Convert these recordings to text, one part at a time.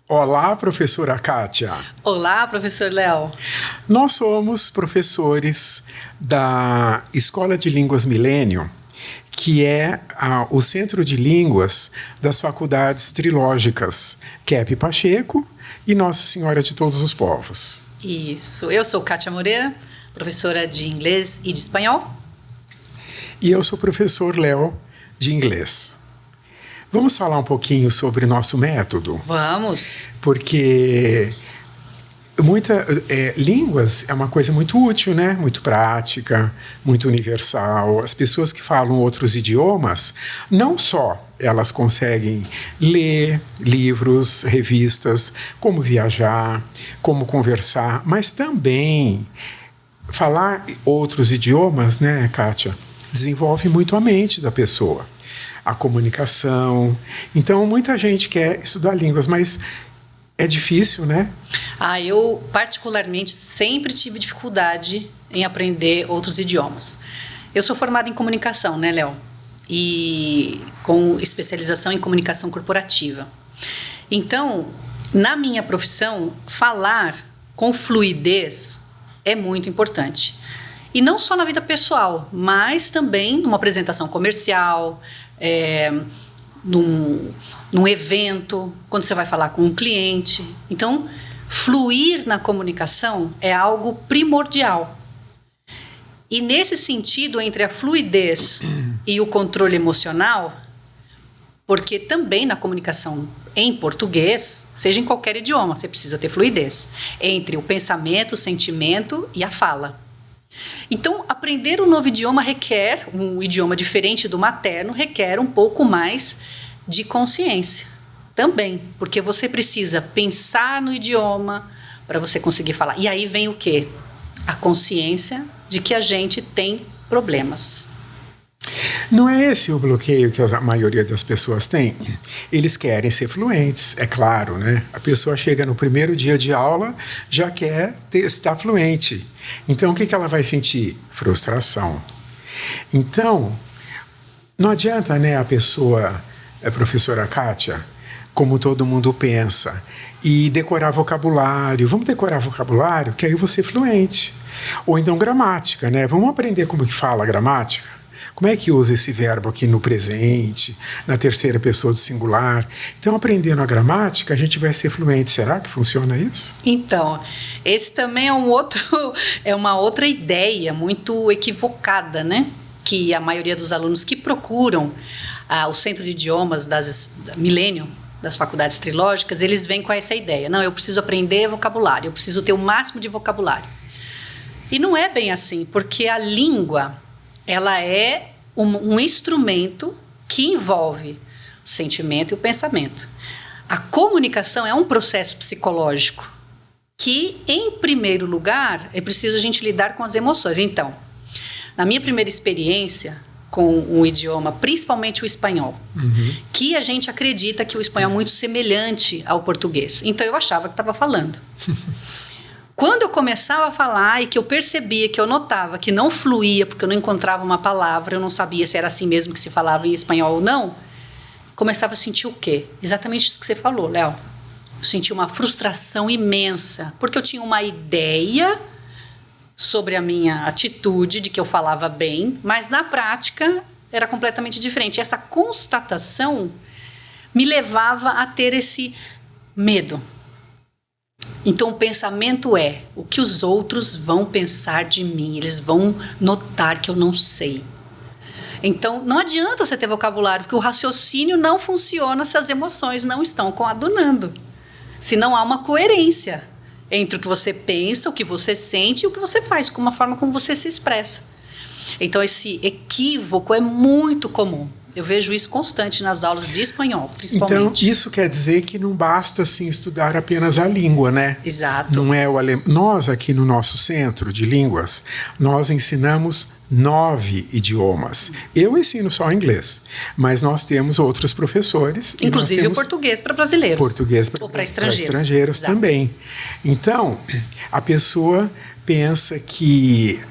Olá, professora Kátia. Olá, professor Léo. Nós somos professores da Escola de Línguas Milênio, que é o Centro de Línguas das Faculdades Trilógicas Quep Pacheco e Nossa Senhora de Todos os Povos. Isso. Eu sou Kátia Moreira, professora de inglês e de espanhol. E eu sou o professor Léo, de inglês. Vamos falar um pouquinho sobre nosso método? Vamos. Porque línguas é uma coisa muito útil, né? Muito prática, muito universal. As pessoas que falam outros idiomas, não só elas conseguem ler livros, revistas, como viajar, como conversar, mas também falar outros idiomas, né, Kátia? Desenvolve muito a mente da pessoa, a comunicação. Então, muita gente quer estudar línguas, mas é difícil, né? Eu particularmente sempre tive dificuldade em aprender outros idiomas. Eu sou formada em comunicação, né, Léo? E com especialização em comunicação corporativa. Então, na minha profissão, falar com fluidez é muito importante. E não só na vida pessoal, mas também numa apresentação comercial, num evento, quando você vai falar com um cliente. Então, fluir na comunicação é algo primordial. E nesse sentido, entre a fluidez e o controle emocional, porque também na comunicação em português, seja em qualquer idioma, você precisa ter fluidez entre o pensamento, o sentimento e a fala. Então, aprender um novo idioma requer, um idioma diferente do materno, requer um pouco mais de consciência também, porque você precisa pensar no idioma para você conseguir falar. E aí vem o quê? A consciência de que a gente tem problemas. Não é esse o bloqueio que a maioria das pessoas tem? Eles querem ser fluentes, é claro, né? A pessoa chega no primeiro dia de aula, já quer estar fluente. Então, o que ela vai sentir? Frustração. Então, não adianta, né, a pessoa, a professora Kátia, como todo mundo pensa, e decorar vocabulário. Vamos decorar vocabulário, que aí eu vou ser fluente. Ou então gramática, né? Vamos aprender como que fala a gramática? Como é que usa esse verbo aqui no presente, na terceira pessoa do singular? Então, aprendendo a gramática, a gente vai ser fluente. Será que funciona isso? Então, esse também é uma outra ideia muito equivocada, né? Que a maioria dos alunos que procuram o Centro de Idiomas da Milênio, das faculdades trilógicas, eles vêm com essa ideia. Não, eu preciso aprender vocabulário, eu preciso ter o máximo de vocabulário. E não é bem assim, porque a língua, ela é um instrumento que envolve o sentimento e o pensamento. A comunicação é um processo psicológico que, em primeiro lugar, é preciso a gente lidar com as emoções. Então, na minha primeira experiência com o idioma, principalmente o espanhol, que a gente acredita que o espanhol é muito semelhante ao português. Então, eu achava que estava falando. Quando eu começava a falar e que eu percebia, que eu notava que não fluía, porque eu não encontrava uma palavra, eu não sabia se era assim mesmo que se falava em espanhol ou não, começava a sentir o quê? Exatamente isso que você falou, Léo. Eu senti uma frustração imensa, porque eu tinha uma ideia sobre a minha atitude, de que eu falava bem, mas na prática era completamente diferente. Essa constatação me levava a ter esse medo. Então, o pensamento é o que os outros vão pensar de mim, eles vão notar que eu não sei. Então, não adianta você ter vocabulário, porque o raciocínio não funciona se as emoções não estão coadunando. Se não há uma coerência entre o que você pensa, o que você sente e o que você faz, com uma forma como você se expressa. Então, esse equívoco é muito comum. Eu vejo isso constante nas aulas de espanhol, principalmente. Então, isso quer dizer que não basta, assim, estudar apenas a língua, né? Exato. Não é o alemão. Nós, aqui no nosso centro de línguas, nós ensinamos 9 idiomas. Eu ensino só inglês, mas nós temos outros professores. Inclusive o português para brasileiros. Português para estrangeiros. Estrangeiros também. Então, a pessoa pensa que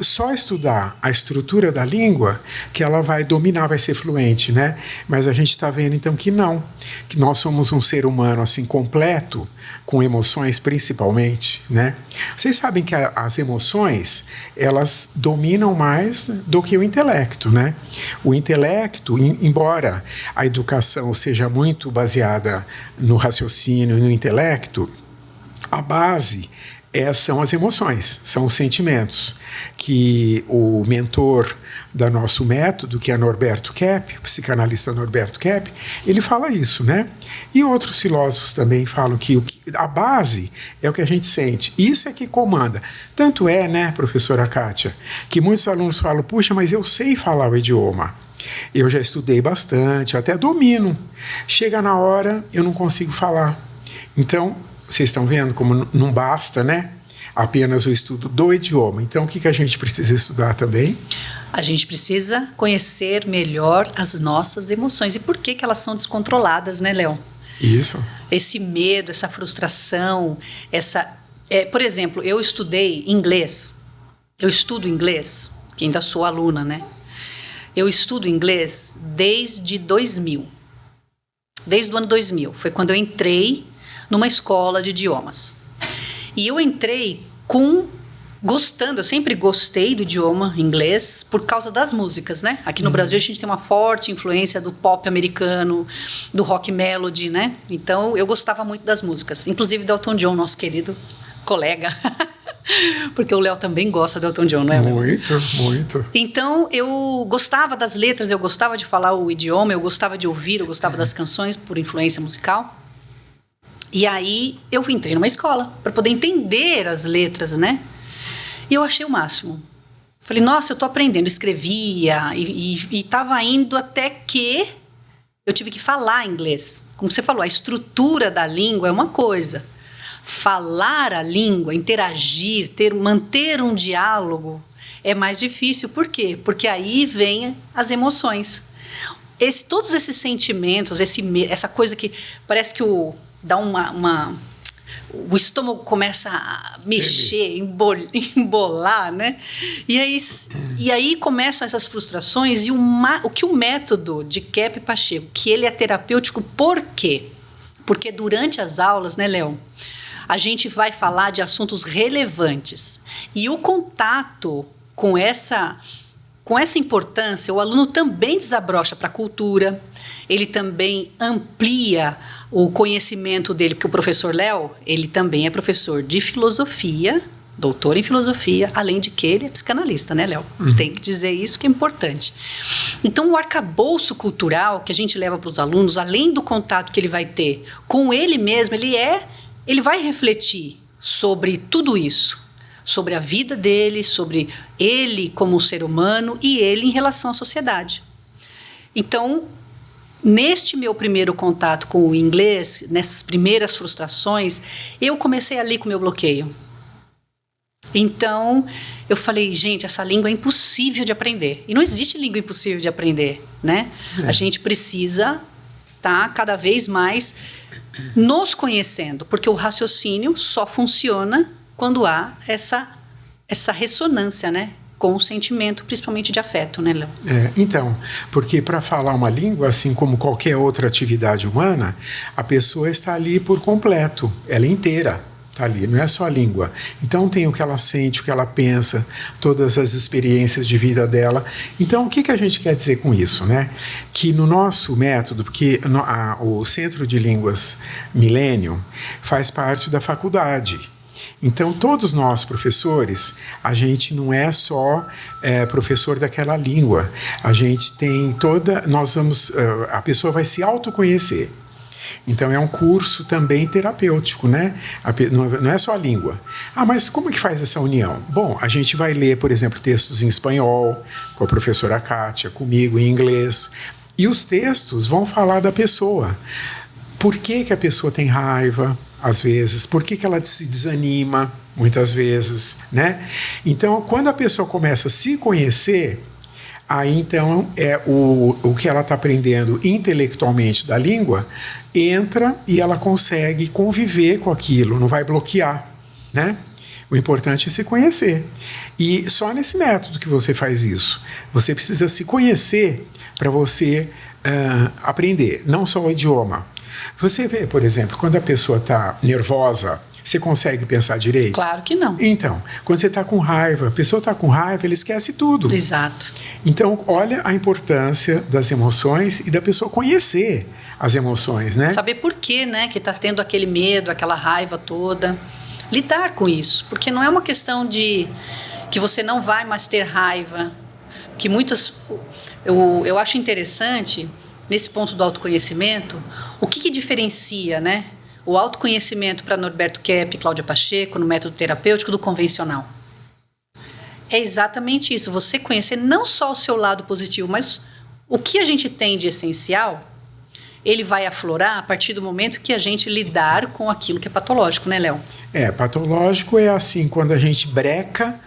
só estudar a estrutura da língua que ela vai dominar, vai ser fluente, né? Mas a gente está vendo então que não, que nós somos um ser humano assim completo, com emoções principalmente, né? Vocês sabem que as emoções, elas dominam mais do que o intelecto, né? O intelecto, embora a educação seja muito baseada no raciocínio, no intelecto, a base são as emoções, são os sentimentos, que o mentor do nosso método, que é Norberto Kepp, o psicanalista Norberto Kepp, ele fala isso, né? E outros filósofos também falam que a base é o que a gente sente, isso é que comanda. Tanto é, né, professora Kátia, que muitos alunos falam, puxa, mas eu sei falar o idioma, eu já estudei bastante, até domino, chega na hora, eu não consigo falar. Então, vocês estão vendo como não basta, né? Apenas o estudo do idioma. Então, o que a gente precisa estudar também? A gente precisa conhecer melhor as nossas emoções. E por que elas são descontroladas, né, Léo? Isso. Esse medo, essa frustração, por exemplo, eu estudei inglês. Eu estudo inglês, que ainda sou aluna, né? Eu estudo inglês desde 2000. Desde o ano 2000. Foi quando eu entrei numa escola de idiomas. E eu entrei gostando, eu sempre gostei do idioma inglês por causa das músicas, né? Aqui no Brasil a gente tem uma forte influência do pop americano, do rock melody, né? Então eu gostava muito das músicas, inclusive do Elton John, nosso querido colega. Porque o Léo também gosta do Elton John, não é, Léo? Muito, muito. Então, eu gostava das letras, eu gostava de falar o idioma, eu gostava de ouvir, eu gostava das canções por influência musical. E aí, eu entrei numa escola para poder entender as letras, né? E eu achei o máximo. Falei, nossa, eu estou aprendendo. Escrevia e estava indo até que eu tive que falar inglês. Como você falou, a estrutura da língua é uma coisa. Falar a língua, interagir, manter um diálogo é mais difícil. Por quê? Porque aí vem as emoções. Todos esses sentimentos, essa coisa que parece que dá o estômago começa a mexer, embolar, né? E aí começam essas frustrações e o que o método de Kepp Pacheco, que ele é terapêutico, por quê? Porque durante as aulas, né, Léo, a gente vai falar de assuntos relevantes. E o contato com essa importância, o aluno também desabrocha para a cultura, ele também amplia o conhecimento dele, porque o professor Léo, ele também é professor de filosofia, doutor em filosofia, além de que ele é psicanalista, né, Léo? Tem que dizer isso que é importante. Então, o arcabouço cultural que a gente leva para os alunos, além do contato que ele vai ter com ele mesmo, ele vai refletir sobre tudo isso, sobre a vida dele, sobre ele como ser humano e ele em relação à sociedade. Então, neste meu primeiro contato com o inglês, nessas primeiras frustrações, eu comecei ali com o meu bloqueio. Então, eu falei, gente, essa língua é impossível de aprender. E não existe língua impossível de aprender, né? A gente precisa estar cada vez mais nos conhecendo, porque o raciocínio só funciona quando há essa ressonância, né? Com o sentimento, principalmente de afeto, né, Léo? Então, porque para falar uma língua, assim como qualquer outra atividade humana, a pessoa está ali por completo, ela é inteira. Está ali, não é só a língua. Então tem o que ela sente, o que ela pensa, todas as experiências de vida dela. Então o que a gente quer dizer com isso, né? Que no nosso método, porque o Centro de Línguas Millennium faz parte da faculdade. Então todos nós professores, a gente não é só professor daquela língua. A gente tem a pessoa vai se autoconhecer. Então é um curso também terapêutico, né? Não é só a língua. Mas como é que faz essa união? Bom, a gente vai ler, por exemplo, textos em espanhol, com a professora Kátia, comigo em inglês, e os textos vão falar da pessoa. Por que a pessoa tem raiva, às vezes? Por que ela se desanima, muitas vezes, né? Então, quando a pessoa começa a se conhecer, aí então o que ela está aprendendo intelectualmente da língua entra e ela consegue conviver com aquilo, não vai bloquear, né? O importante é se conhecer. E só nesse método que você faz isso. Você precisa se conhecer para você aprender, não só o idioma. Você vê, por exemplo, quando a pessoa está nervosa, você consegue pensar direito? Claro que não. Então, quando você está com raiva, a pessoa está com raiva, ele esquece tudo. Exato. Então, olha a importância das emoções e da pessoa conhecer as emoções, né? Saber por que, né, que está tendo aquele medo, aquela raiva toda. Lidar com isso, porque não é uma questão de que você não vai mais ter raiva, que muitas... Eu acho interessante, nesse ponto do autoconhecimento, o que diferencia, né, o autoconhecimento para Norberto Kepp e Cláudia Pacheco, no método terapêutico, do convencional. É exatamente isso, você conhecer não só o seu lado positivo, mas o que a gente tem de essencial, ele vai aflorar a partir do momento que a gente lidar com aquilo que é patológico, né, Léo? Patológico é assim, quando a gente breca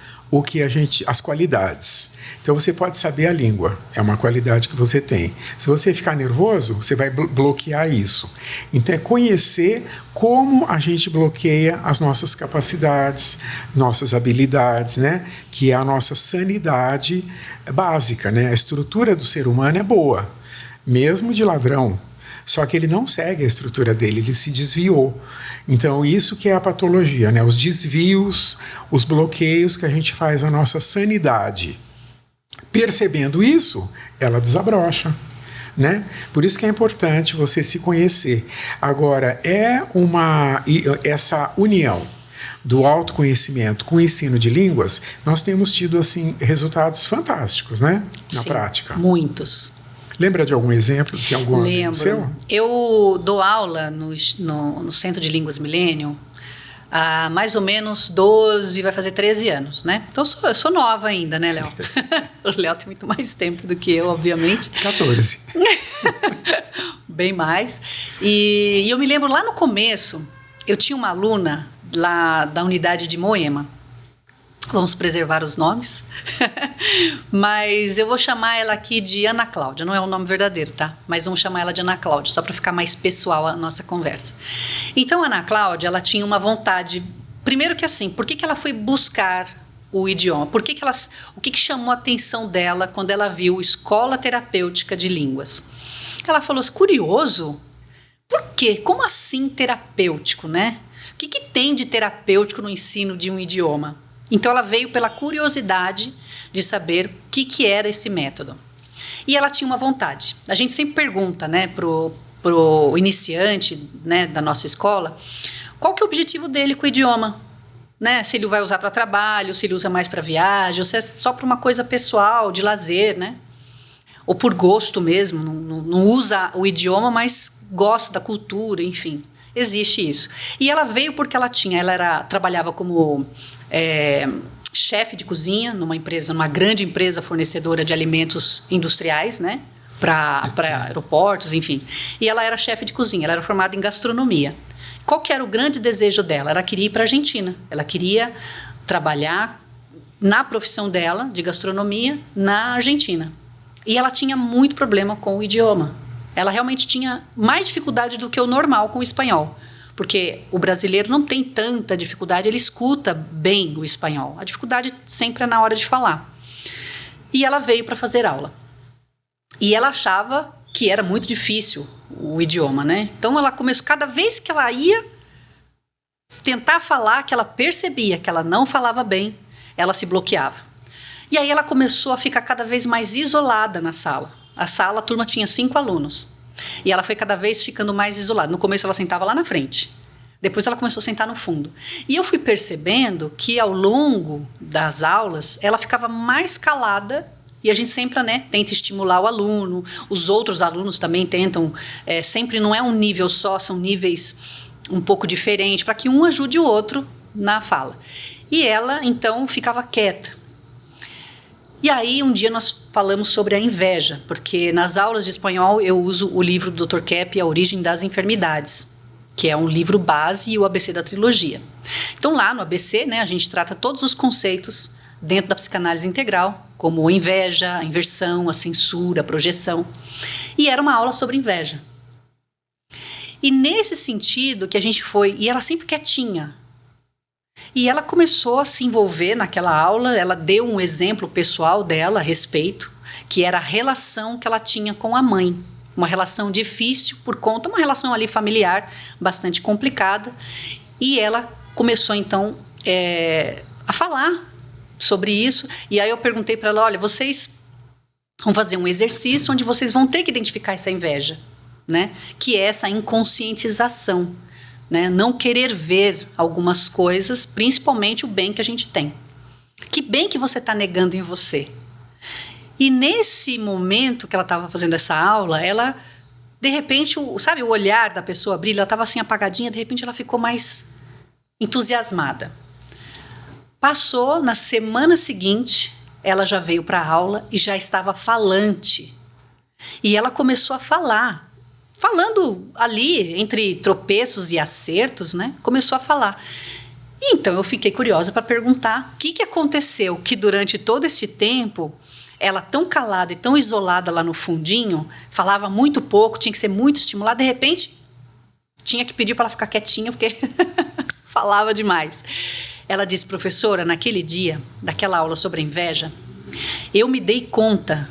as qualidades. Então você pode saber a língua, é uma qualidade que você tem. Se você ficar nervoso, você vai bloquear isso. Então é conhecer como a gente bloqueia as nossas capacidades, nossas habilidades, né? Que é a nossa sanidade básica, né? A estrutura do ser humano é boa, mesmo de ladrão. Só que ele não segue a estrutura dele, ele se desviou. Então, isso que é a patologia, né? Os desvios, os bloqueios que a gente faz à nossa sanidade. Percebendo isso, ela desabrocha, né? Por isso que é importante você se conhecer. Agora, essa união do autoconhecimento com o ensino de línguas, nós temos tido, assim, resultados fantásticos, né? Na prática. Muitos. Lembra de algum exemplo? De algum Lembro. Seu? Eu dou aula no Centro de Línguas Millennium há mais ou menos 12, vai fazer 13 anos, né? Então eu sou nova ainda, né, Léo? O Léo tem muito mais tempo do que eu, obviamente. 14. Bem mais. E eu me lembro lá no começo, eu tinha uma aluna lá da unidade de Moema. Vamos preservar os nomes. Mas eu vou chamar ela aqui de Ana Cláudia. Não é o nome verdadeiro, tá? Mas vamos chamar ela de Ana Cláudia, só para ficar mais pessoal a nossa conversa. Então, a Ana Cláudia, ela tinha uma vontade... Primeiro que assim, por que ela foi buscar o idioma? O que chamou a atenção dela quando ela viu Escola Terapêutica de Línguas? Ela falou assim, curioso? Por quê? Como assim terapêutico, né? O que tem de terapêutico no ensino de um idioma? Então, ela veio pela curiosidade de saber o que era esse método. E ela tinha uma vontade. A gente sempre pergunta, né, pro iniciante, né, da nossa escola, qual que é o objetivo dele com o idioma? Né? Se ele vai usar para trabalho, se ele usa mais para viagem, ou se é só para uma coisa pessoal, de lazer, né? Ou por gosto mesmo, não usa o idioma, mas gosta da cultura, enfim. Existe isso. E ela veio porque trabalhava como chefe de cozinha numa grande empresa fornecedora de alimentos industriais, né? Para aeroportos, enfim. E ela era chefe de cozinha, ela era formada em gastronomia. Qual que era o grande desejo dela? Ela queria ir para a Argentina. Ela queria trabalhar na profissão dela, de gastronomia, na Argentina. E ela tinha muito problema com o idioma. Ela realmente tinha mais dificuldade do que o normal com o espanhol. Porque o brasileiro não tem tanta dificuldade, ele escuta bem o espanhol. A dificuldade sempre é na hora de falar. E ela veio para fazer aula. E ela achava que era muito difícil o idioma, né? Então ela começou, cada vez que ela ia tentar falar, que ela percebia que ela não falava bem, ela se bloqueava. E aí ela começou a ficar cada vez mais isolada na sala. A turma tinha 5 alunos. E ela foi cada vez ficando mais isolada. No começo ela sentava lá na frente. Depois ela começou a sentar no fundo. E eu fui percebendo que ao longo das aulas, ela ficava mais calada. E a gente sempre, né, tenta estimular o aluno. Os outros alunos também tentam. Sempre não é um nível só, são níveis um pouco diferentes, para que um ajude o outro na fala. E ela, então, ficava quieta. E aí, um dia nós falamos sobre a inveja, porque nas aulas de espanhol eu uso o livro do Dr. Kepp, A Origem das Enfermidades, que é um livro base e o ABC da trilogia. Então, lá no ABC, né, a gente trata todos os conceitos dentro da psicanálise integral, como a inveja, a inversão, a censura, a projeção. E era uma aula sobre inveja. E nesse sentido que a gente foi... E ela sempre quietinha. E ela começou a se envolver naquela aula, ela deu um exemplo pessoal dela a respeito, que era a relação que ela tinha com a mãe. Uma relação difícil por conta, uma relação ali familiar bastante complicada. E ela começou então a falar sobre isso. E aí eu perguntei para ela, olha, vocês vão fazer um exercício onde vocês vão ter que identificar essa inveja, né? Que é essa inconscientização. Né? Não querer ver algumas coisas, principalmente o bem que a gente tem. Que bem que você está negando em você? E nesse momento que ela estava fazendo essa aula, ela, de repente, sabe, o olhar da pessoa brilha, ela estava assim apagadinha, de repente ela ficou mais entusiasmada. Passou, na semana seguinte, ela já veio para a aula e já estava falante. E ela começou a falar. Falando ali, entre tropeços e acertos, né? Começou a falar. E então eu fiquei curiosa para perguntar o que aconteceu, que durante todo esse tempo, ela tão calada e tão isolada lá no fundinho, falava muito pouco, tinha que ser muito estimulada, de repente, tinha que pedir para ela ficar quietinha, porque falava demais. Ela disse, professora, naquele dia, daquela aula sobre a inveja, eu me dei conta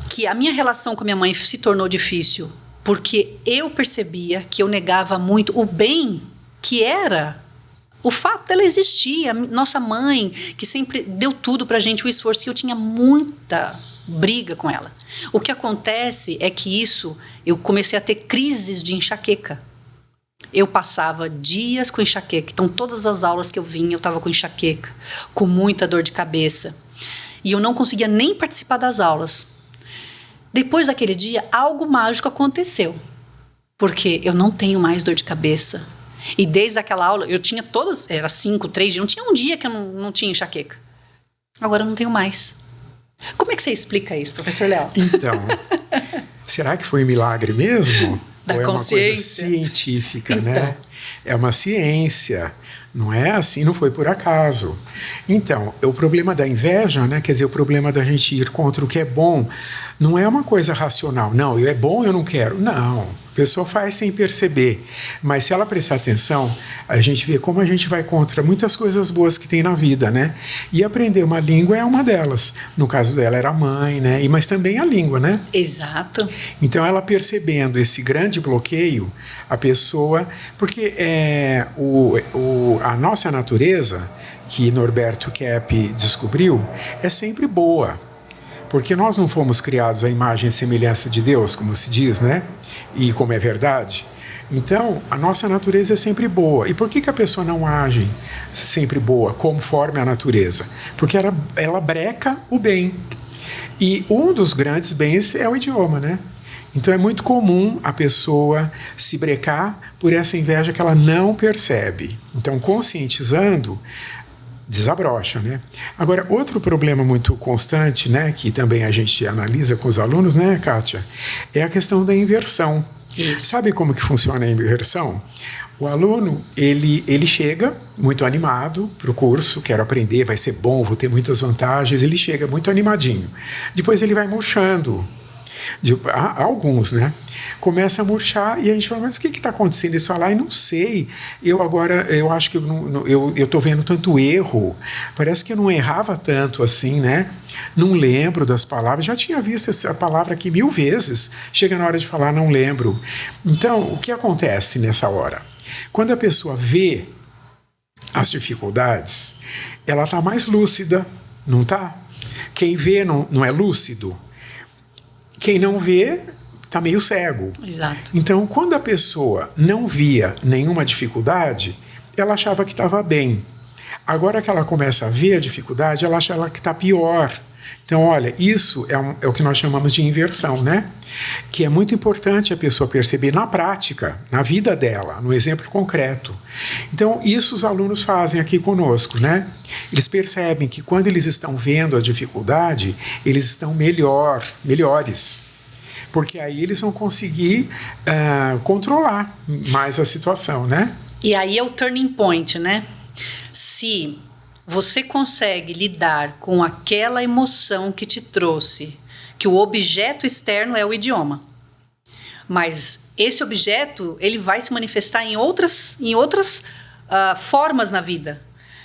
que a minha relação com a minha mãe se tornou difícil, porque eu percebia que eu negava muito o bem que era o fato dela existir, a nossa mãe, que sempre deu tudo pra gente, o esforço, que eu tinha muita briga com ela. O que acontece é que eu comecei a ter crises de enxaqueca. Eu passava dias com enxaqueca, então todas as aulas que eu vinha, eu estava com enxaqueca, com muita dor de cabeça, e eu não conseguia nem participar das aulas. Depois daquele dia, algo mágico aconteceu, porque eu não tenho mais dor de cabeça. E desde aquela aula, eu tinha todas, era 5, 3 dias, não tinha um dia que eu não tinha enxaqueca. Agora eu não tenho mais. Como é que você explica isso, professor Léo? Então, será que foi um milagre mesmo? Da Ou é consciência? uma coisa científica, então, né? É uma ciência. Não é assim, não foi por acaso. Então, o problema da inveja, né? Quer dizer, o problema da gente ir contra o que é bom, não é uma coisa racional. Não, é bom, eu não quero. Não, a pessoa faz sem perceber. Mas se ela prestar atenção, a gente vê como a gente vai contra muitas coisas boas que tem na vida, né? E aprender uma língua é uma delas. No caso dela era a mãe, né? Mas também a língua, né? Exato. Então, ela percebendo esse grande bloqueio, a pessoa... Porque a nossa natureza, que Norberto Kepp descobriu, é sempre boa. Porque nós não fomos criados à imagem e semelhança de Deus, como se diz, né? E como é verdade. Então, a nossa natureza é sempre boa. E por que a pessoa não age sempre boa, conforme a natureza? Porque ela breca o bem. E um dos grandes bens é o idioma, né? Então é muito comum a pessoa se brecar por essa inveja que ela não percebe. Então, conscientizando, desabrocha, né? Agora, outro problema muito constante, né, que também a gente analisa com os alunos, né, Kátia, é a questão da inversão. Isso. Sabe como que funciona a inversão? O aluno, ele chega muito animado para o curso, quero aprender, vai ser bom, vou ter muitas vantagens, ele chega muito animadinho. Depois ele vai murchando. Alguns, né? Começa a murchar e a gente fala, mas o que está acontecendo? Eles falam, não sei, eu acho que eu estou vendo tanto erro, parece que eu não errava tanto assim, né? Não lembro das palavras, já tinha visto essa palavra aqui 1000 vezes, chega na hora de falar, não lembro. Então, o que acontece nessa hora? Quando a pessoa vê as dificuldades, ela está mais lúcida, não está? Quem vê não é lúcido. Quem não vê está meio cego. Exato. Então, quando a pessoa não via nenhuma dificuldade, ela achava que estava bem. Agora que ela começa a ver a dificuldade, ela acha que está pior. Então, olha, isso é o que nós chamamos de inversão, né? Que é muito importante a pessoa perceber na prática, na vida dela, no exemplo concreto. Então, isso os alunos fazem aqui conosco, né? Eles percebem que quando eles estão vendo a dificuldade, eles estão melhores. Porque aí eles vão conseguir controlar mais a situação, né? E aí é o turning point, né? Se você consegue lidar com aquela emoção que te trouxe, que o objeto externo é o idioma, mas esse objeto ele vai se manifestar em outras formas na vida.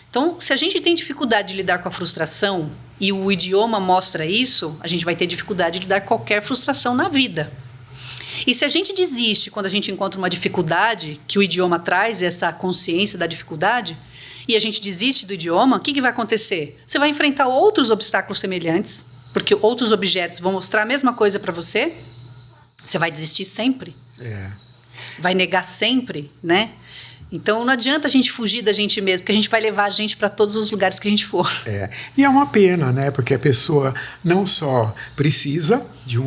Então, se a gente tem dificuldade de lidar com a frustração e o idioma mostra isso, a gente vai ter dificuldade de lidar com qualquer frustração na vida. E se a gente desiste quando a gente encontra uma dificuldade que o idioma traz, essa consciência da dificuldade, e a gente desiste do idioma, o que vai acontecer? Você vai enfrentar outros obstáculos semelhantes, porque outros objetos vão mostrar a mesma coisa para você. Você vai desistir sempre. Vai negar sempre, né? Então, não adianta a gente fugir da gente mesmo, porque a gente vai levar a gente para todos os lugares que a gente for. E é uma pena, né? Porque a pessoa não só precisa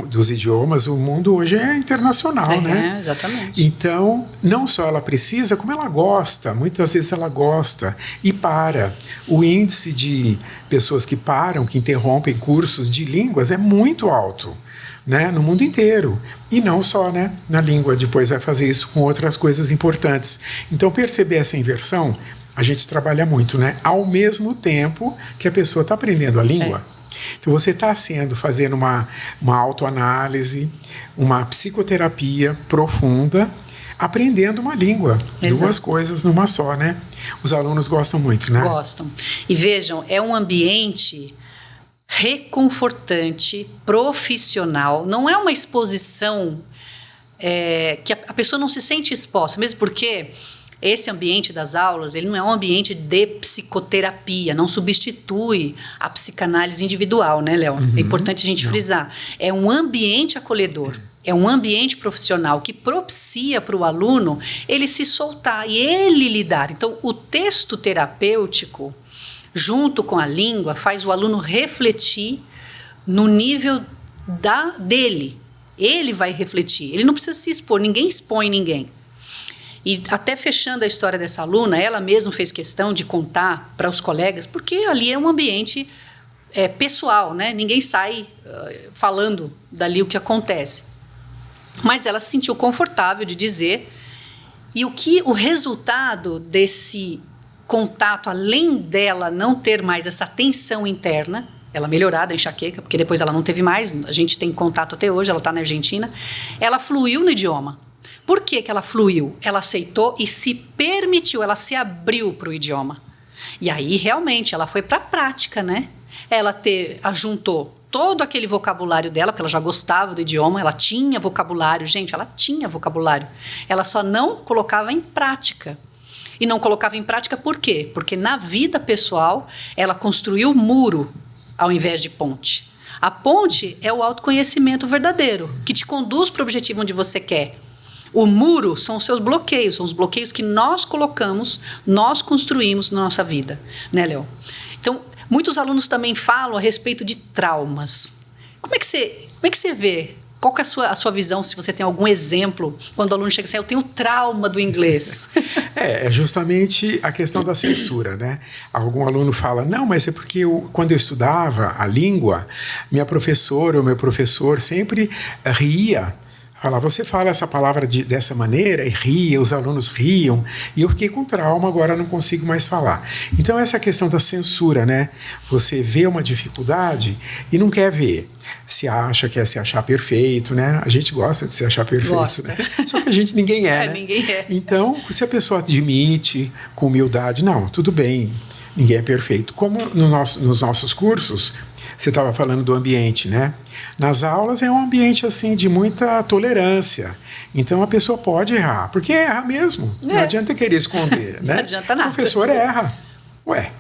dos idiomas, o mundo hoje é internacional, né? Exatamente. Então, não só ela precisa, como ela gosta. Muitas vezes ela gosta e para. O índice de pessoas que param, que interrompem cursos de línguas é muito alto. Né, no mundo inteiro, e não só, né, na língua, depois vai fazer isso com outras coisas importantes. Então, perceber essa inversão, a gente trabalha muito, né, ao mesmo tempo que a pessoa está aprendendo a língua. Então, você está fazendo uma autoanálise, uma psicoterapia profunda, aprendendo uma língua. Exato. Duas coisas numa só, né? Os alunos gostam muito, né? Gostam. E vejam, é um ambiente reconfortante, profissional, não é uma exposição que a pessoa não se sente exposta, mesmo porque esse ambiente das aulas, ele não é um ambiente de psicoterapia, não substitui a psicanálise individual, né, Léo? É importante a gente frisar. É um ambiente acolhedor, é um ambiente profissional que propicia para o aluno ele se soltar e ele lidar. Então, o texto terapêutico, junto com a língua, faz o aluno refletir no nível dele. Ele vai refletir, ele não precisa se expor, ninguém expõe ninguém. E até fechando a história dessa aluna, ela mesma fez questão de contar para os colegas, porque ali é um ambiente pessoal, né? Ninguém sai falando dali o que acontece. Mas ela se sentiu confortável de dizer, e o resultado desse contato, além dela não ter mais essa tensão interna, ela melhorar da enxaqueca, porque depois ela não teve mais, a gente tem contato até hoje, ela está na Argentina, ela fluiu no idioma. Por que ela fluiu? Ela aceitou e se permitiu, ela se abriu para o idioma. E aí, realmente, ela foi para a prática, né? Ela juntou todo aquele vocabulário dela, porque ela já gostava do idioma, ela tinha vocabulário, gente, ela tinha vocabulário. Ela só não colocava em prática. E não colocava em prática por quê? Porque na vida pessoal, ela construiu muro ao invés de ponte. A ponte é o autoconhecimento verdadeiro, que te conduz para o objetivo onde você quer. O muro são os seus bloqueios, são os bloqueios que nós colocamos, nós construímos na nossa vida, né, Léo? Então, muitos alunos também falam a respeito de traumas. Como é que você vê? Qual que é a sua visão, se você tem algum exemplo, quando o aluno chega assim, eu tenho trauma do inglês? É justamente a questão da censura, né? Algum aluno fala, não, mas é porque quando eu estudava a língua, minha professora ou meu professor sempre ria. Falava, você fala essa palavra dessa maneira e ria, os alunos riam, e eu fiquei com trauma, agora não consigo mais falar. Então, essa questão da censura, né? Você vê uma dificuldade e não quer ver. Se acha que é se achar perfeito, né? A gente gosta de se achar perfeito, né? Só que ninguém é, né? Ninguém é. Então, se a pessoa admite com humildade, não, tudo bem, ninguém é perfeito. Como nos nossos cursos, você estava falando do ambiente, né? Nas aulas é um ambiente assim de muita tolerância. Então a pessoa pode errar, porque erra mesmo. Não adianta querer esconder, né? Não adianta nada. O professor erra. Ué.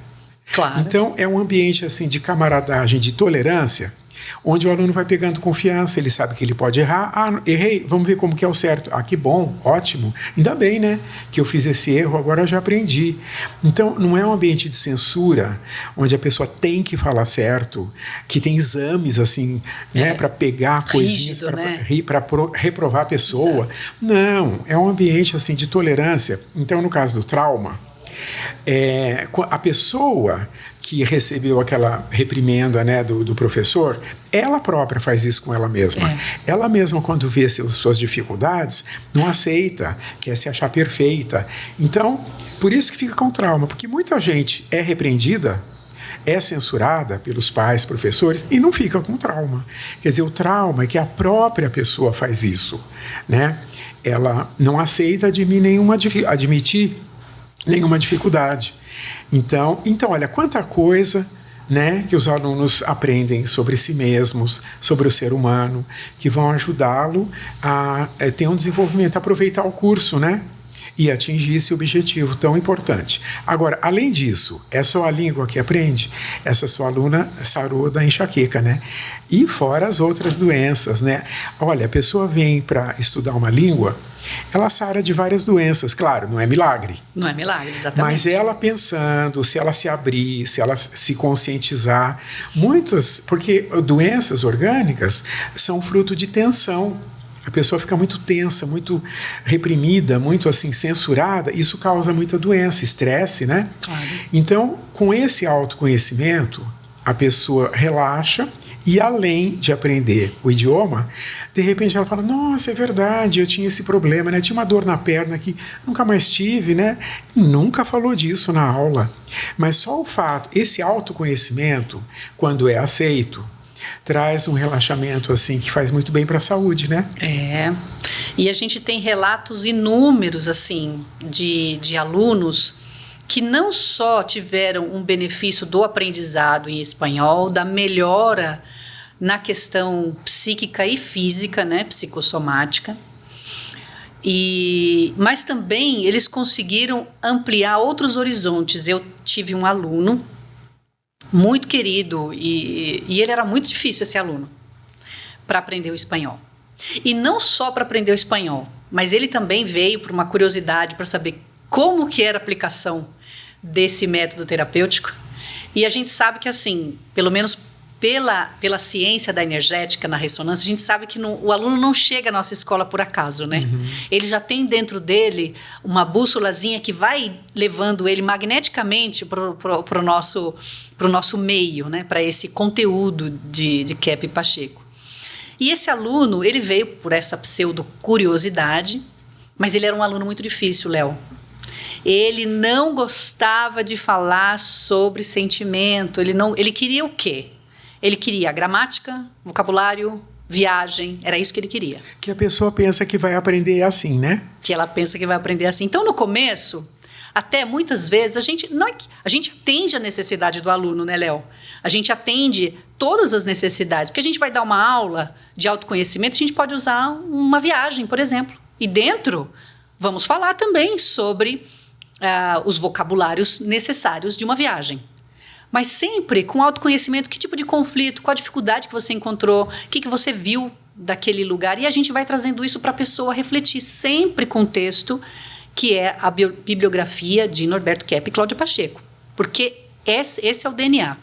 Claro. Então é um ambiente assim de camaradagem, de tolerância, onde o aluno vai pegando confiança, ele sabe que ele pode errar. Ah, errei, vamos ver como que é o certo. Ah, que bom, ótimo. Ainda bem, né, que eu fiz esse erro, agora eu já aprendi. Então, não é um ambiente de censura, onde a pessoa tem que falar certo, que tem exames, assim, né, para pegar coisinhas, para reprovar a pessoa. Exato. Não, é um ambiente, assim, de tolerância. Então, no caso do trauma, a pessoa que recebeu aquela reprimenda, né, do professor, ela própria faz isso com ela mesma. Ela mesma, quando vê suas dificuldades, não aceita, quer se achar perfeita. Então, por isso que fica com trauma, porque muita gente é repreendida, é censurada pelos pais, professores, e não fica com trauma. Quer dizer, o trauma é que a própria pessoa faz isso, né? Ela não aceita admitir nenhuma dificuldade. Então, olha, quanta coisa, né, que os alunos aprendem sobre si mesmos, sobre o ser humano, que vão ajudá-lo a ter um desenvolvimento, a aproveitar o curso, né, e atingir esse objetivo tão importante. Agora, além disso, é só a língua que aprende? Essa sua aluna sarou da enxaqueca, né? E fora as outras doenças, né? Olha, a pessoa vem para estudar uma língua, ela sara de várias doenças, claro, não é milagre. Não é milagre, exatamente. Mas ela pensando, se ela se abrir, se ela se conscientizar, muitas, porque doenças orgânicas são fruto de tensão. A pessoa fica muito tensa, muito reprimida, muito assim censurada, isso causa muita doença, estresse, né? Claro. Então, com esse autoconhecimento, a pessoa relaxa e, além de aprender o idioma, de repente ela fala, nossa, é verdade, eu tinha esse problema, né? Tinha uma dor na perna que nunca mais tive, né? Nunca falou disso na aula. Mas só o fato, esse autoconhecimento, quando é aceito, traz um relaxamento assim que faz muito bem para a saúde, né? É. E a gente tem relatos inúmeros assim de alunos que não só tiveram um benefício do aprendizado em espanhol, da melhora na questão psíquica e física, né, psicossomática, mas também eles conseguiram ampliar outros horizontes. Eu tive um aluno muito querido, e ele era muito difícil, esse aluno, para aprender o espanhol. E não só para aprender o espanhol, mas ele também veio por uma curiosidade para saber como que era a aplicação desse método terapêutico. E a gente sabe que, assim, pelo menos pela ciência da energética na ressonância, a gente sabe que o aluno não chega à nossa escola por acaso, né? Uhum. Ele já tem dentro dele uma bússolazinha que vai levando ele magneticamente para o nosso meio, né? Para esse conteúdo de Keppe Pacheco. E esse aluno, ele veio por essa pseudo-curiosidade, mas ele era um aluno muito difícil, Léo. Ele não gostava de falar sobre sentimento. Ele queria o quê? Ele queria gramática, vocabulário, viagem. Era isso que ele queria. Que a pessoa pensa que vai aprender assim, né? Que ela pensa que vai aprender assim. Então, no começo, até muitas vezes, a gente atende a necessidade do aluno, né, Léo? A gente atende todas as necessidades. Porque a gente vai dar uma aula de autoconhecimento, a gente pode usar uma viagem, por exemplo. E dentro, vamos falar também sobre os vocabulários necessários de uma viagem. Mas sempre com autoconhecimento, que tipo de conflito, qual a dificuldade que você encontrou, o que você viu daquele lugar. E a gente vai trazendo isso para a pessoa refletir, sempre com o texto, que é a bibliografia de Norberto Keppe e Cláudia Pacheco. Porque esse é o DNA.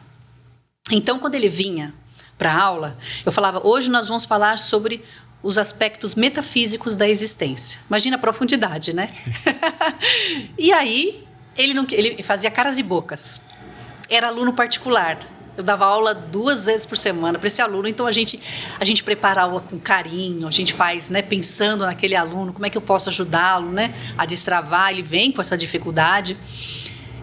Então, quando ele vinha para a aula, eu falava, hoje nós vamos falar sobre os aspectos metafísicos da existência. Imagina a profundidade, né? E aí, ele fazia caras e bocas. Era aluno particular. Eu dava aula 2 vezes por semana para esse aluno, então a gente prepara a aula com carinho, a gente faz, né, pensando naquele aluno, como é que eu posso ajudá-lo, né, a destravar. Ele vem com essa dificuldade.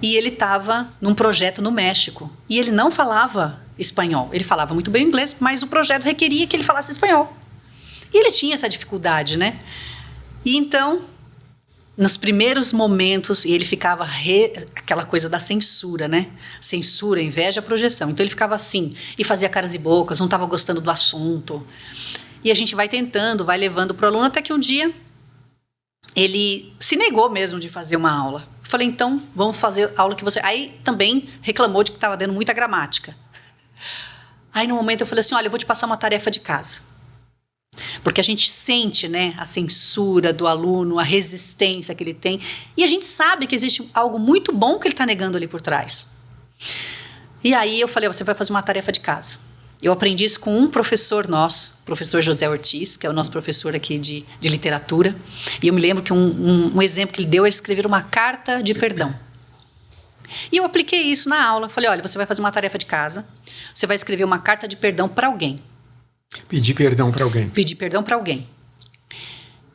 E ele estava num projeto no México. E ele não falava espanhol. Ele falava muito bem inglês, mas o projeto requeria que ele falasse espanhol. E ele tinha essa dificuldade, né? E então, nos primeiros momentos, e ele ficava aquela coisa da censura, né? Censura, inveja, projeção. Então ele ficava assim, e fazia caras e bocas, não estava gostando do assunto. E a gente vai tentando, vai levando para o aluno, até que um dia ele se negou mesmo de fazer uma aula. Eu falei, então, vamos fazer a aula que você... Aí também reclamou de que estava dando muita gramática. Aí no momento eu falei assim, olha, eu vou te passar uma tarefa de casa. Porque a gente sente, né, a censura do aluno, a resistência que ele tem. E a gente sabe que existe algo muito bom que ele está negando ali por trás. E aí eu falei, você vai fazer uma tarefa de casa. Eu aprendi isso com um professor nosso, professor José Ortiz, que é o nosso professor aqui de literatura. E eu me lembro que um exemplo que ele deu é escrever uma carta de perdão. E eu apliquei isso na aula. Falei, olha, você vai fazer uma tarefa de casa, você vai escrever uma carta de perdão para alguém. Pedir perdão para alguém. Pedir perdão para alguém.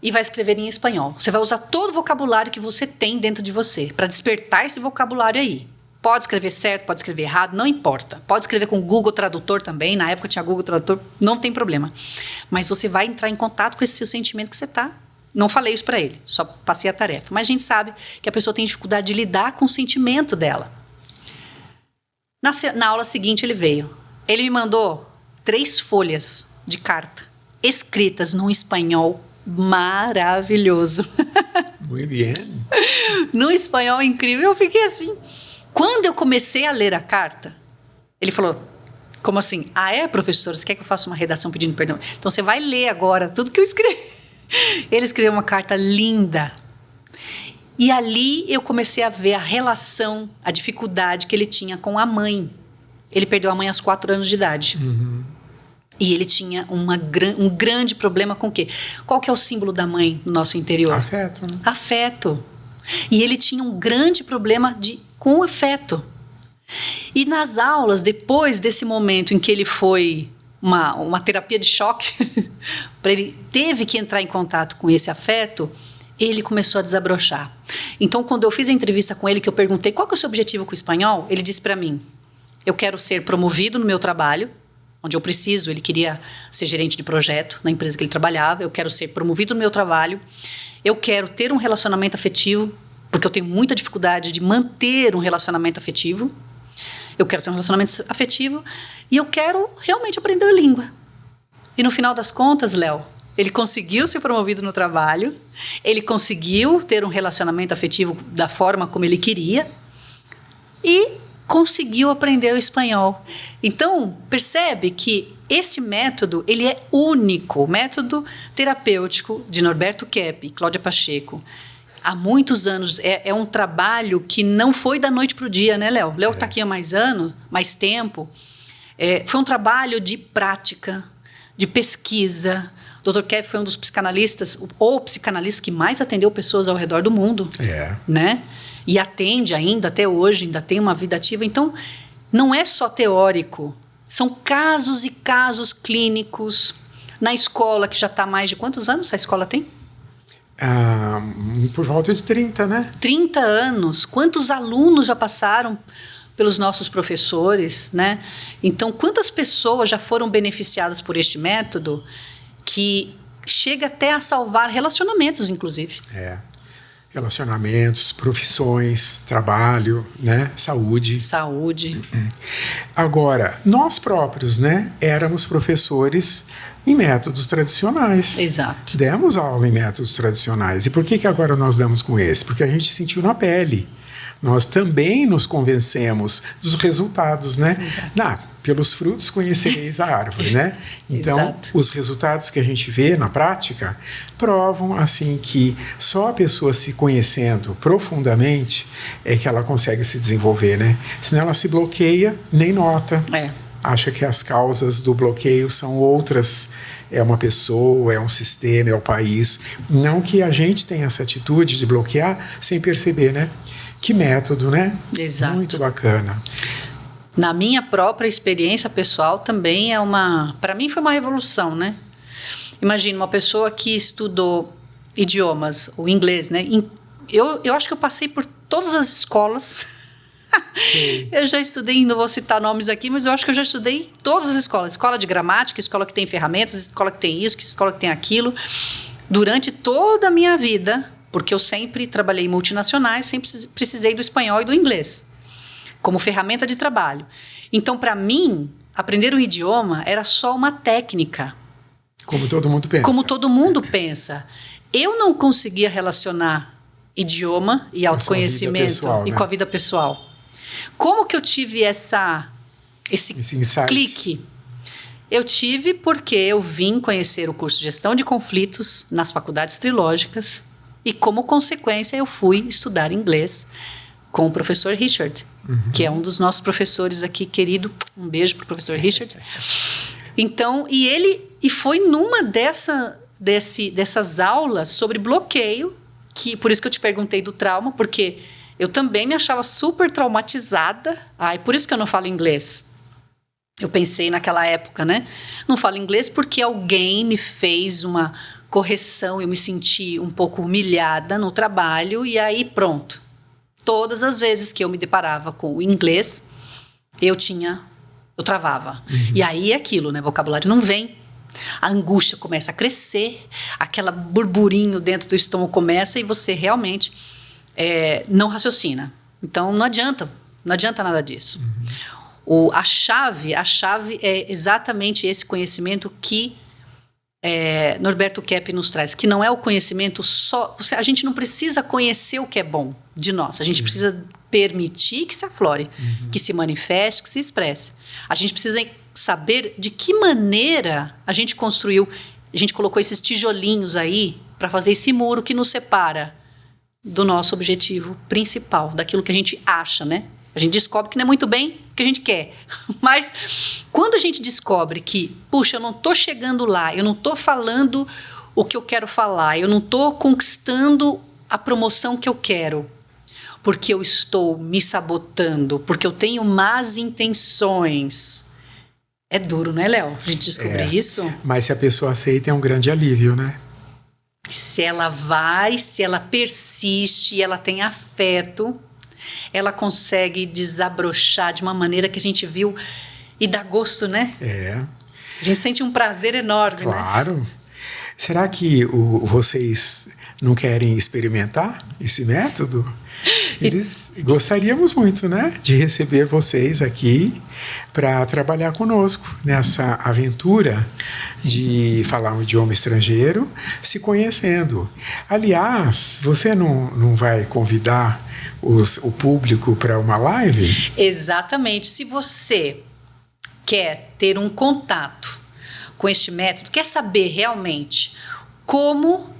E vai escrever em espanhol. Você vai usar todo o vocabulário que você tem dentro de você para despertar esse vocabulário aí. Pode escrever certo, pode escrever errado, não importa. Pode escrever com Google Tradutor também. Na época tinha Google Tradutor, não tem problema. Mas você vai entrar em contato com esse seu sentimento que você está Não falei isso para ele, só passei a tarefa. Mas a gente sabe que a pessoa tem dificuldade de lidar com o sentimento dela. Na aula seguinte ele veio. Ele me mandou 3 folhas de carta, escritas num espanhol maravilhoso. Muito bem. Num espanhol incrível. Eu fiquei assim. Quando eu comecei a ler a carta, ele falou, como assim? Ah, é, professora? Você quer que eu faça uma redação pedindo perdão? Então você vai ler agora tudo que eu escrevi. Ele escreveu uma carta linda. E ali eu comecei a ver a relação, a dificuldade que ele tinha com a mãe. Ele perdeu a mãe aos 4 anos de idade. Uhum. E ele tinha um grande problema com o quê? Qual que é o símbolo da mãe no nosso interior? Afeto, né? Afeto. E ele tinha um grande problema com afeto. E nas aulas, depois desse momento em que ele foi uma terapia de choque, ele teve que entrar em contato com esse afeto, ele começou a desabrochar. Então, quando eu fiz a entrevista com ele, que eu perguntei qual que é o seu objetivo com o espanhol, ele disse para mim, eu quero ser promovido no meu trabalho, onde eu preciso, ele queria ser gerente de projeto na empresa que ele trabalhava, eu quero ser promovido no meu trabalho, eu quero ter um relacionamento afetivo, porque eu tenho muita dificuldade de manter um relacionamento afetivo, eu quero ter um relacionamento afetivo e eu quero realmente aprender a língua. E no final das contas, Léo, ele conseguiu ser promovido no trabalho, ele conseguiu ter um relacionamento afetivo da forma como ele queria e conseguiu aprender o espanhol. Então, percebe que esse método, ele é único, o método terapêutico de Norberto Kepp, Cláudia Pacheco. Há muitos anos, é um trabalho que não foi da noite para o dia, né, Léo? Léo está aqui há mais tempo. Foi um trabalho de prática, de pesquisa. O Dr. Kepp foi um dos psicanalistas, o psicanalista que mais atendeu pessoas ao redor do mundo. Né? E atende ainda, até hoje, ainda tem uma vida ativa. Então, não é só teórico. São casos e casos clínicos. Na escola, que já está há mais de quantos anos a escola tem? Por volta de 30, né? 30 anos. Quantos alunos já passaram pelos nossos professores, né? Então, quantas pessoas já foram beneficiadas por este método que chega até a salvar relacionamentos, inclusive. Relacionamentos, profissões, trabalho, né? Saúde. Agora, nós próprios, né? Éramos professores em métodos tradicionais. Exato. Demos aula em métodos tradicionais. E por que agora nós damos com esse? Porque a gente sentiu na pele. Nós também nos convencemos dos resultados, né? Pelos frutos conhecereis a árvore, né? Então, os resultados que a gente vê na prática provam, assim, que só a pessoa se conhecendo profundamente é que ela consegue se desenvolver, né? Senão ela se bloqueia, nem nota. Acha que as causas do bloqueio são outras, é uma pessoa, é um sistema, é o país. Não que a gente tenha essa atitude de bloquear sem perceber, né? Que método, né? Exato. Muito bacana. Na minha própria experiência pessoal também para mim foi uma revolução, né? Imagina uma pessoa que estudou idiomas, o inglês, né? Eu acho que eu passei por todas as escolas. Eu já estudei, não vou citar nomes aqui, mas eu acho que eu já estudei em todas as escolas. Escola de gramática, escola que tem ferramentas, escola que tem isso, escola que tem aquilo. Durante toda a minha vida, porque eu sempre trabalhei em multinacionais, sempre precisei do espanhol e do inglês como ferramenta de trabalho. Então, para mim, aprender um idioma era só uma técnica. Como todo mundo pensa. Como todo mundo pensa. Eu não conseguia relacionar idioma e autoconhecimento com a vida pessoal. Como que eu tive esse clique? Eu tive porque eu vim conhecer o curso de Gestão de Conflitos nas faculdades trilógicas e, como consequência, eu fui estudar inglês com o professor Richard, que é um dos nossos professores aqui, querido. Um beijo para o professor Richard. Então, e foi numa dessas aulas sobre bloqueio, por isso que eu te perguntei do trauma, porque eu também me achava super traumatizada. Por isso que eu não falo inglês. Eu pensei naquela época, né? Não falo inglês porque alguém me fez uma correção, eu me senti um pouco humilhada no trabalho e aí pronto. Todas as vezes que eu me deparava com o inglês, eu travava. E aí é aquilo, né? Vocabulário não vem. a angústia começa a crescer, aquela burburinho dentro do estômago começa e você realmente não raciocina. Então não adianta nada disso. A chave é exatamente esse conhecimento que Norberto Kepp nos traz, que não é o conhecimento só. A gente não precisa conhecer o que é bom de nós, a gente precisa permitir que se aflore, que se manifeste, que se expresse. A gente precisa saber de que maneira a gente construiu, a gente colocou esses tijolinhos aí para fazer esse muro que nos separa do nosso objetivo principal, daquilo que a gente acha, né? A gente descobre que não é muito bem o que a gente quer. Mas quando a gente descobre que, puxa, eu não estou chegando lá, eu não estou falando o que eu quero falar, eu não estou conquistando a promoção que eu quero, porque eu estou me sabotando, porque eu tenho más intenções. É duro, né, Léo? A gente descobrir isso. Mas se a pessoa aceita, é um grande alívio, né? Se ela persiste, ela tem afeto, ela consegue desabrochar de uma maneira que a gente viu e dá gosto, né? A gente sente um prazer enorme, claro. Né? Será que vocês não querem experimentar esse método? Gostaríamos muito, né, de receber vocês aqui para trabalhar conosco nessa aventura de falar um idioma estrangeiro, se conhecendo. Aliás, você não vai convidar o público para uma live? Exatamente. Se você quer ter um contato com este método, quer saber realmente como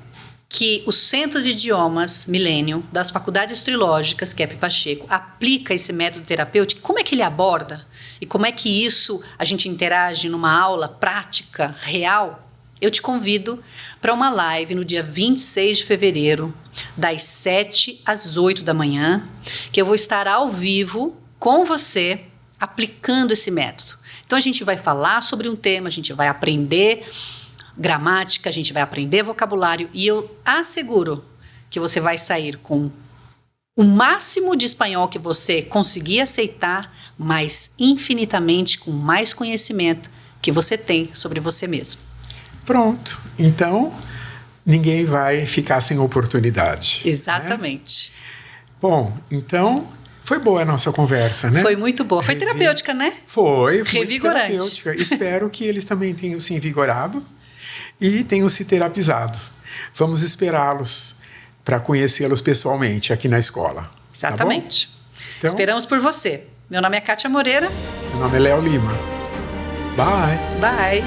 que o Centro de Idiomas Millennium das Faculdades Trilógicas, Kepp Pacheco, aplica esse método terapêutico, como é que ele aborda e como é que isso a gente interage numa aula prática, real, eu te convido para uma live no dia 26 de fevereiro, das 7 às 8 da manhã, que eu vou estar ao vivo com você aplicando esse método. Então a gente vai falar sobre um tema, a gente vai aprender gramática, a gente vai aprender vocabulário e eu asseguro que você vai sair com o máximo de espanhol que você conseguir aceitar, mas infinitamente com mais conhecimento que você tem sobre você mesmo. Pronto. Então, ninguém vai ficar sem oportunidade. Exatamente. Né? Bom, então, foi boa a nossa conversa, né? Foi muito boa. Foi terapêutica, né? Foi. Revigorante. Terapêutica. Espero que eles também tenham se envigorado e tenham se terapizado. Vamos esperá-los para conhecê-los pessoalmente aqui na escola. Exatamente. Tá bom? Então, esperamos por você. Meu nome é Kátia Moreira. Meu nome é Léo Lima. Bye. Bye.